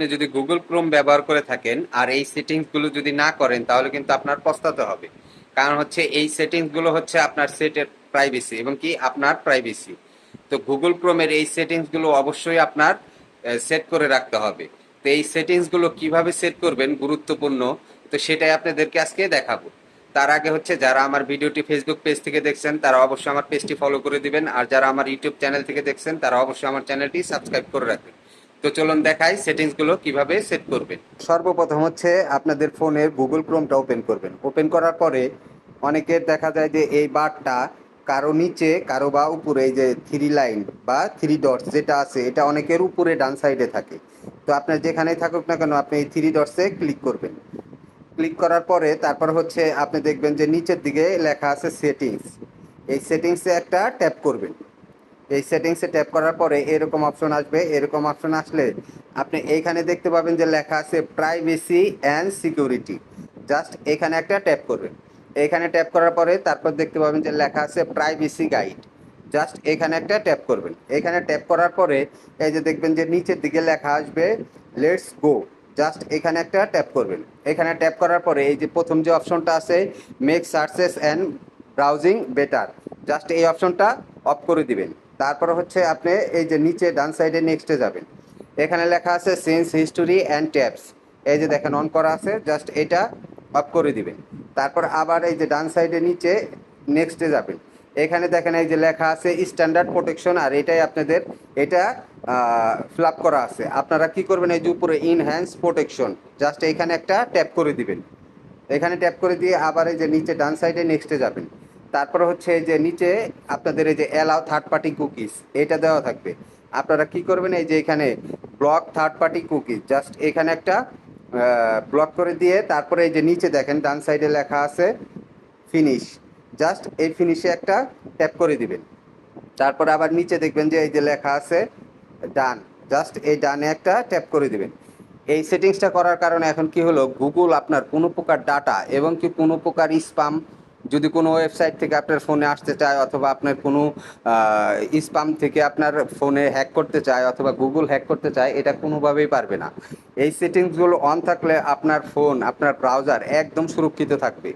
আপনি যদি Google Chrome ব্যবহার করে থাকেন আর এই সেটিংসগুলো যদি না করেন তাহলে কিন্তু আপনার পস্তাতে হবে। কারণ হচ্ছে এই সেটিংসগুলো হচ্ছে আপনার সেটের প্রাইভেসি এবং কি আপনার প্রাইভেসি। তো গুগল ক্রোমের এই সেটিংসগুলো অবশ্যই আপনার সেট করে রাখতে হবে। তো এই সেটিংসগুলো কিভাবে সেট করবেন গুরুত্বপূর্ণ, তো সেটাই আপনাদেরকে আজকে দেখাবো। তার আগে হচ্ছে যারা আমার ভিডিওটি ফেসবুক পেজ থেকে দেখছেন তারা অবশ্যই আমার পেজটি ফলো করে দিবেন, আর যারা আমার ইউটিউব চ্যানেল থেকে দেখছেন তারা অবশ্যই আমার চ্যানেলটি সাবস্ক্রাইব করে রাখবেন। তো চলুন দেখাই সেটিংসগুলো কিভাবে সেট করবেন। সর্বপ্রথম হচ্ছে আপনাদের ফোনের গুগল ক্রোমটা ওপেন করবেন। ওপেন করার পরে অনেকের দেখা যায় যে এই বারটা কারো নিচে কারো বা উপরে, এই যে থ্রি লাইন বা থ্রি ডটস যেটা আছে এটা অনেকের উপরে ডান সাইডে থাকে। তো আপনার যেখানেই থাকুক না কেন আপনি এই থ্রি ডটসে ক্লিক করবেন। ক্লিক করার পরে তারপর হচ্ছে আপনি দেখবেন যে নিচের দিকে লেখা আছে সেটিংস। এই সেটিংসে একটা ট্যাপ করবেন। এই সেটিংসে ট্যাপ করার পরে এরকম অপশন আসবে। এরকম অপশন আসলে আপনি এইখানে দেখতে পাবেন যে লেখা আছে প্রাইভেসি অ্যান্ড সিকিউরিটি। জাস্ট এখানে একটা ট্যাপ করবেন। এখানে ট্যাপ করার পরে তারপর দেখতে পাবেন যে লেখা আছে প্রাইভেসি গাইড। জাস্ট এখানে একটা ট্যাপ করবেন। এখানে ট্যাপ করার পরে এই যে দেখবেন যে নিচের দিকে লেখা আসবে লেটস গো। জাস্ট এখানে একটা ট্যাপ করবেন। এখানে ট্যাপ করার পরে এই যে প্রথম যে অপশনটা আছে make searches and browsing better, just এই অপশনটা অফ করে দিবেন। তারপর হচ্ছে আপনি এই যে নিচে ডান সাইডে নেক্সটে যাবেন। এখানে লেখা আছে সেন্স হিস্টোরি অ্যান্ড ট্যাবস, এই যে দেখেন অন করা আছে, জাস্ট এটা অফ করে দিবেন। তারপর আবার এই যে ডান সাইডে নিচে নেক্সটে যাবেন। এখানে দেখেন এই যে লেখা আছে স্ট্যান্ডার্ড প্রোটেকশন, আর এটাই আপনাদের এটা ফিল আপ করা আছে। আপনারা কি করবেন, এই যে উপরে ইনহ্যান্স প্রোটেকশন, জাস্ট এখানে একটা ট্যাপ করে দিবেন। এখানে ট্যাপ করে দিয়ে আবার এই যে নিচে ডান সাইডে নেক্সটে যাবেন। তারপরে হচ্ছে এই যে নিচে আপনাদের এই যে অ্যালাউ থার্ড পার্টি কুকিজ এটা দেওয়া থাকবে। আপনারা কি করবেন, এই যে এখানে block third party cookies, just এখানে একটা ব্লক করে দিয়ে তারপরে এই যে নিচে দেখেন ডান সাইডে লেখা আছে ফিনিশ, জাস্ট এই ফিনিশে একটা ট্যাপ করে দিবেন। তারপর আবার নিচে দেখবেন যে এই যে লেখা আছে ডান, জাস্ট এই ডানে একটা ট্যাপ করে দিবেন। এই সেটিংসটা করার কারণে এখন কি হলো, গুগল আপনার কোনো প্রকার ডাটা এবং কি কোনো প্রকার স্পাম যদি কোনো ওয়েবসাইট থেকে আপনার ফোনে আসতে চায় অথবা আপনার কোনো স্পাম থেকে আপনার ফোনে হ্যাক করতে চায় অথবা গুগল হ্যাক করতে চায়, এটা কোনোভাবেই পারবে না। এই সেটিংসগুলো অন থাকলে আপনার ফোন আপনার ব্রাউজার একদম সুরক্ষিত থাকবে।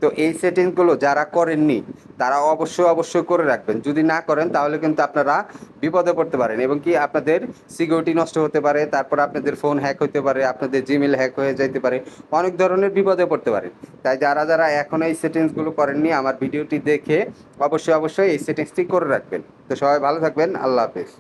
তো এই সেটিংসগুলো যারা করেননি তারা অবশ্যই করে রাখবেন। যদি না করেন তাহলে কিন্তু আপনারা বিপদে পড়তে পারেন এবং কি আপনাদের সিকিউরিটি নষ্ট হতে পারে, তারপর আপনাদের ফোন হ্যাক হতে পারে, আপনাদের জিমেল হ্যাক হয়ে যেতে পারে, অনেক ধরনের বিপদে পড়তে পারেন। তাই যারা এখন এই সেটিংসগুলো করেননি আমার ভিডিওটি দেখে অবশ্যই এই সেটিংসটি করে রাখবেন। তো সবাই ভালো থাকবেন, আল্লাহ হাফেজ।